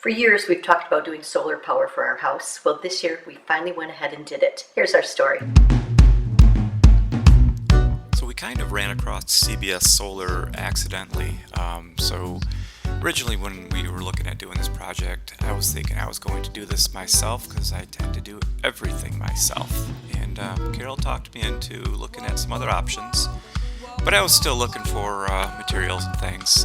For years, we've talked about doing solar power for our house. Well, this year, we finally went ahead and did it. Here's our story. So we kind of ran across CBS Solar accidentally. So originally when we were looking at doing this project, I was thinking I was going to do this myself because I tend to do everything myself. And Carol talked me into looking at some other options. But I was still looking for materials and things.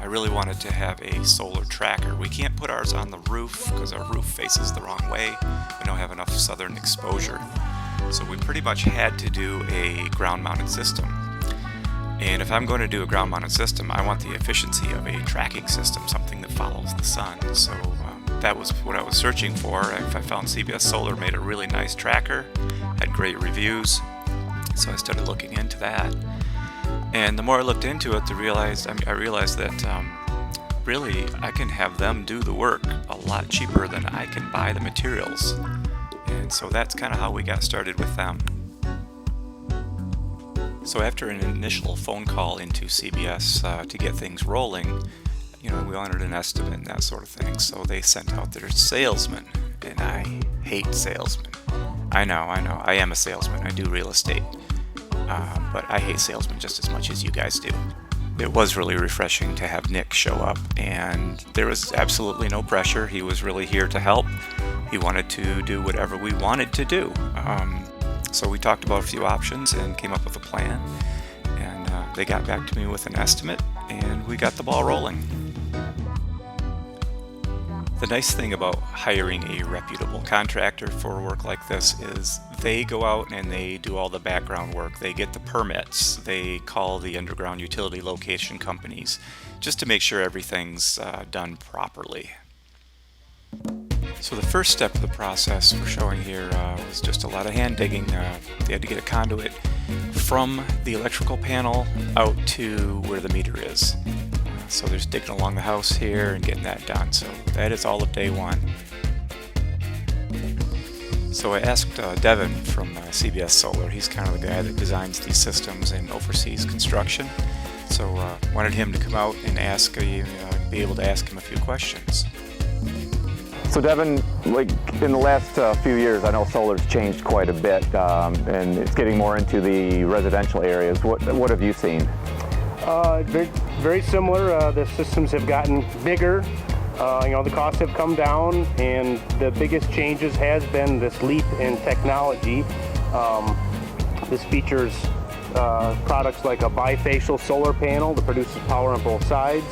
I really wanted to have a solar tracker. We can't put ours on the roof because our roof faces the wrong way. We don't have enough southern exposure. So we pretty much had to do a ground-mounted system. And if I'm going to do a ground-mounted system, I want the efficiency of a tracking system, something that follows the sun. So that was what I was searching for. I found CBS Solar made a really nice tracker, had great reviews. So I started looking into that. And the more I looked into it, I realized that really I can have them do the work a lot cheaper than I can buy the materials. And so that's kind of how we got started with them. So after an initial phone call into CBS to get things rolling, we wanted an estimate and that sort of thing. So they sent out their salesman, and I hate salesmen. I know, I am a salesman. I do real estate. But I hate salesmen just as much as you guys do. It was really refreshing to have Nick show up, and there was absolutely no pressure. He was really here to help. He wanted to do whatever we wanted to do. So we talked about a few options and came up with a plan, and they got back to me with an estimate, and we got the ball rolling. The nice thing about hiring a reputable contractor for work like this is they go out and they do all the background work. They get the permits. They call the underground utility location companies just to make sure everything's done properly. So the first step of the process we're showing here was just a lot of hand digging. They had to get a conduit from the electrical panel out to where the meter is. So there's digging along the house here and getting that done. So that is all of day one. So I asked Devin from CBS Solar. He's kind of the guy that designs these systems and oversees construction. So wanted him to come out and be able to ask him a few questions. So Devin, like in the last few years, I know solar's changed quite a bit, and it's getting more into the residential areas. What have you seen? Very similar. The systems have gotten bigger. The costs have come down, and the biggest changes has been this leap in technology. This features products like a bifacial solar panel that produces power on both sides.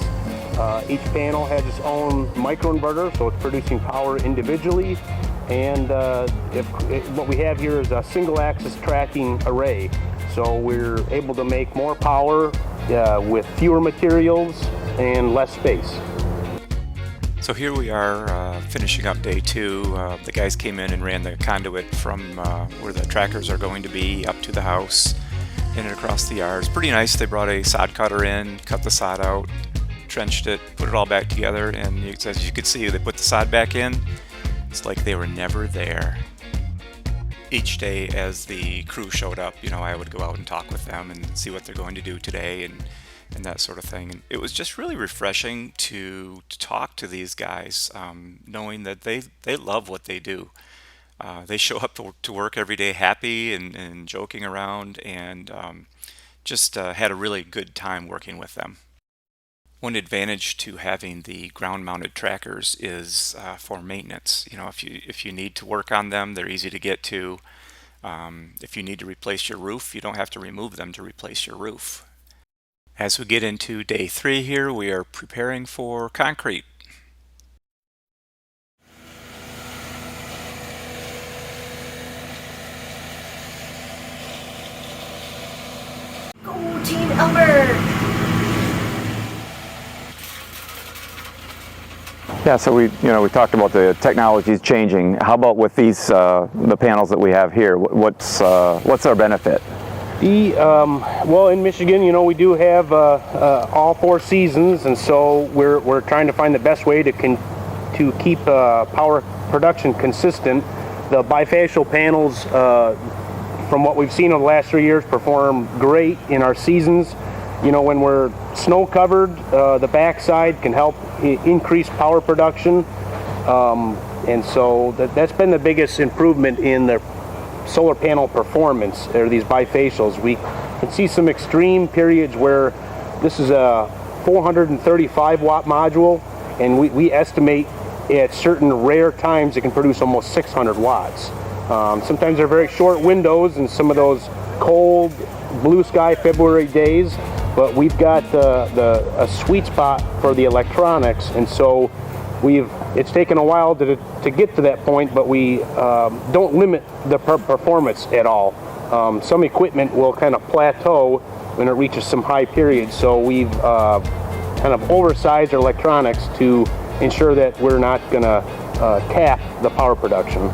Each panel has its own microinverter, so it's producing power individually. And what we have here is a single-axis tracking array. So we're able to make more power with fewer materials and less space. So here we are finishing up day two. The guys came in and ran the conduit from where the trackers are going to be up to the house and across the yard. It's pretty nice. They brought a sod cutter in, cut the sod out, trenched it, put it all back together, and as you could see, they put the sod back in. It's like they were never there. Each day as the crew showed up, I would go out and talk with them and see what they're going to do today and that sort of thing. And it was just really refreshing to talk to these guys, knowing that they love what they do. They show up to work every day happy and joking around, and just had a really good time working with them. One advantage to having the ground-mounted trackers is for maintenance. If you need to work on them, they're easy to get to. If you need to replace your roof, you don't have to remove them to replace your roof. As we get into day 3 here, we are preparing for concrete. Go Team Elmer! Yeah, so we talked about the technologies changing. How about with these the panels that we have here? What's our benefit? Well, in Michigan, we do have all 4 seasons, and so we're trying to find the best way to keep power production consistent. The bifacial panels, from what we've seen over the last 3 years, perform great in our seasons. When we're snow covered, the backside can help increase power production. And so that's been the biggest improvement in the solar panel performance, are these bifacials. We can see some extreme periods where this is a 435 watt module, and we estimate at certain rare times it can produce almost 600 watts. Sometimes they're very short windows and some of those cold blue sky February days, but we've got a sweet spot for the electronics, and so it's taken a while to get to that point, but we don't limit the performance at all. Some equipment will kind of plateau when it reaches some high periods, so we've kind of oversized our electronics to ensure that we're not going to cap the power production.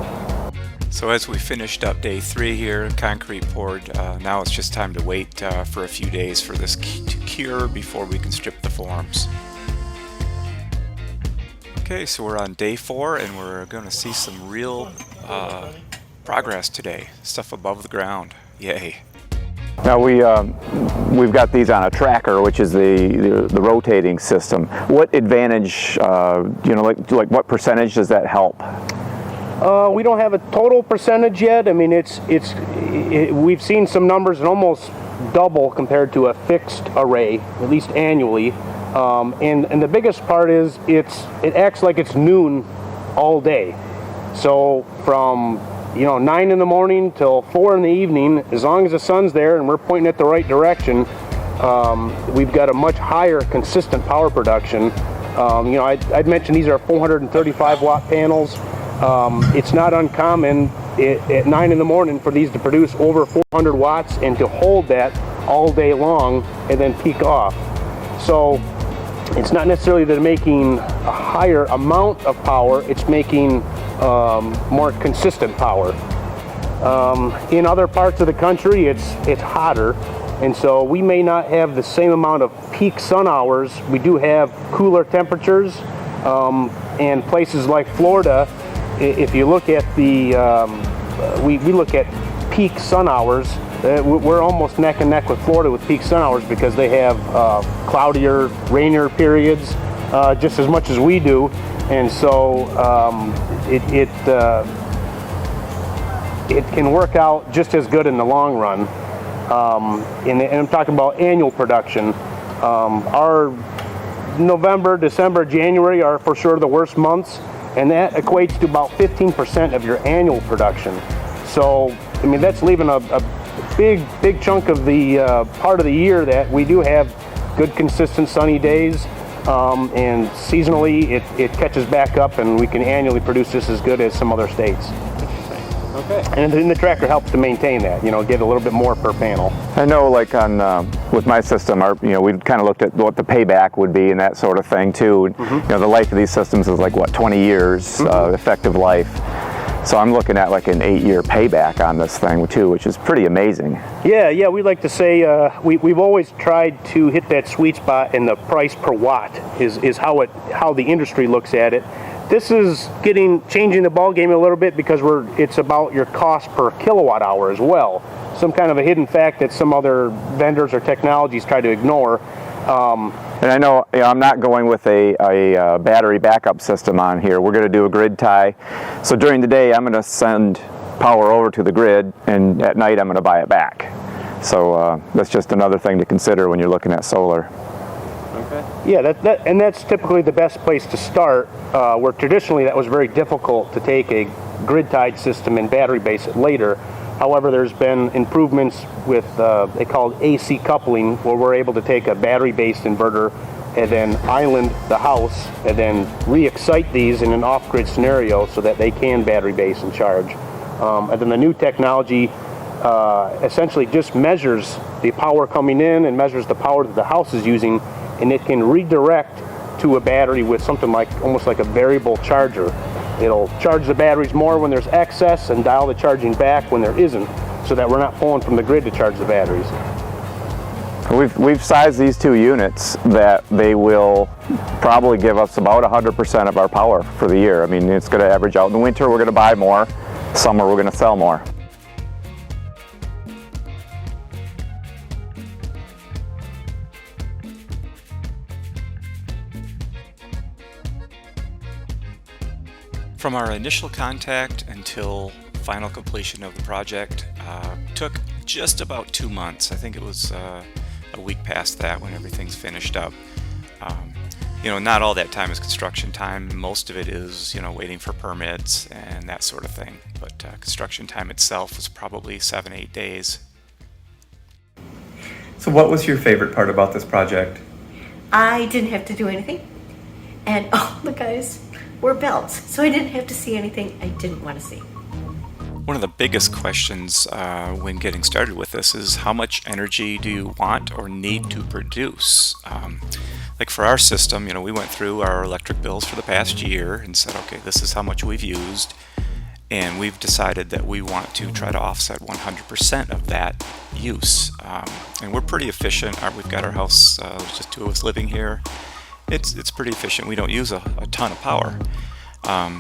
So as we finished up day 3 here, concrete poured, now it's just time to wait for a few days for this to cure before we can strip the forms. Okay, so we're on day 4 and we're going to see some real progress today. Stuff above the ground. Yay. Now we've got these on a tracker, which is the rotating system. What advantage, like what percentage does that help? We don't have a total percentage yet. I mean, we've seen some numbers that almost double compared to a fixed array, at least annually. And the biggest part is it acts like it's noon all day. So from 9 in the morning till 4 in the evening, as long as the sun's there and we're pointing it the right direction, we've got a much higher consistent power production. I'd mentioned these are 435 watt panels. It's not uncommon at 9 in the morning for these to produce over 400 watts and to hold that all day long and then peak off. So it's not necessarily that they're making a higher amount of power, it's making more consistent power. In other parts of the country it's hotter, and so we may not have the same amount of peak sun hours. We do have cooler temperatures, and places like Florida, if you look at we look at peak sun hours, we're almost neck and neck with Florida with peak sun hours because they have cloudier, rainier periods just as much as we do, and so it can work out just as good in the long run. And I'm talking about annual production. Our November, December, January are for sure the worst months, and that equates to about 15% of your annual production. So, I mean, that's leaving a big chunk of the part of the year that we do have good, consistent sunny days, and seasonally it catches back up, and we can annually produce just as good as some other states. Okay. And then the tracker helps to maintain that, get a little bit more per panel. I know, like with my system, we kind of looked at what the payback would be and that sort of thing too. Mm-hmm. The life of these systems is like 20 years effective life. So I'm looking at like an 8-year payback on this thing too, which is pretty amazing. Yeah, we like to say we've always tried to hit that sweet spot, and the price per watt is how the industry looks at it. This is changing the ball game a little bit because it's about your cost per kilowatt hour as well. Some kind of a hidden fact that some other vendors or technologies try to ignore. And I know, I'm not going with a battery backup system on here. We're going to do a grid tie. So during the day, I'm going to send power over to the grid, and at night I'm going to buy it back. So that's just another thing to consider when you're looking at solar. Okay. Yeah, and that's typically the best place to start, where traditionally that was very difficult to take a grid-tied system and battery base it later. However, there's been improvements with, they call it AC coupling, where we're able to take a battery-based inverter and then island the house and then re-excite these in an off-grid scenario so that they can battery base and charge. And then the new technology essentially just measures the power coming in and measures the power that the house is using, and it can redirect to a battery with something almost like a variable charger. It'll charge the batteries more when there's excess and dial the charging back when there isn't, so that we're not pulling from the grid to charge the batteries. We've sized these 2 units that they will probably give us about 100% of our power for the year. I mean, it's going to average out. In the winter, we're going to buy more. Summer, we're going to sell more. From our initial contact until final completion of the project took just about 2 months. I think it was a week past that when everything's finished up. Not all that time is construction time. Most of it is, waiting for permits and that sort of thing. But construction time itself was probably 7-8 days. So what was your favorite part about this project? I didn't have to do anything. And all the guys were belts, so I didn't have to see anything I didn't want to see. One of the biggest questions when getting started with this is how much energy do you want or need to produce? Like for our system, we went through our electric bills for the past year and said, okay, this is how much we've used, and we've decided that we want to try to offset 100% of that use. And we're pretty efficient. We've got our house, there's just 2 of us living here. It's pretty efficient. We don't use a ton of power.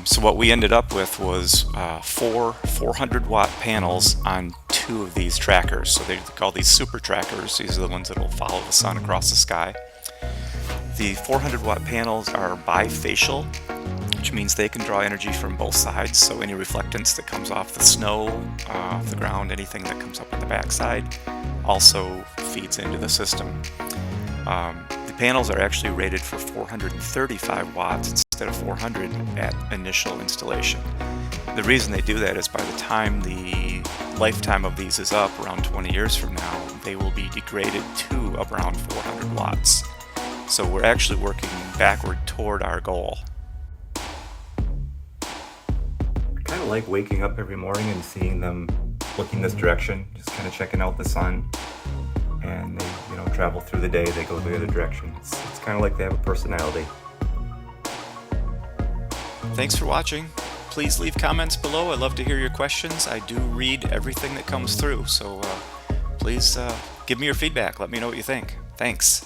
So what we ended up with was 4 400-watt panels on 2 of these trackers. So they call these super trackers. These are the ones that will follow the sun across the sky. The 400-watt panels are bifacial, which means they can draw energy from both sides. So any reflectance that comes off the snow, off the ground, anything that comes up on the backside, also feeds into the system. The panels are actually rated for 435 watts instead of 400 at initial installation. The reason they do that is by the time the lifetime of these is up, around 20 years from now, they will be degraded to around 400 watts. So we're actually working backward toward our goal. I kind of like waking up every morning and seeing them looking this direction, just kind of checking out the sun. And they, travel through the day, they go the other direction. It's kind of like they have a personality. Thanks for watching. Please leave comments below. I love to hear your questions. I do read everything that comes through, so please give me your feedback. Let me know what you think. Thanks.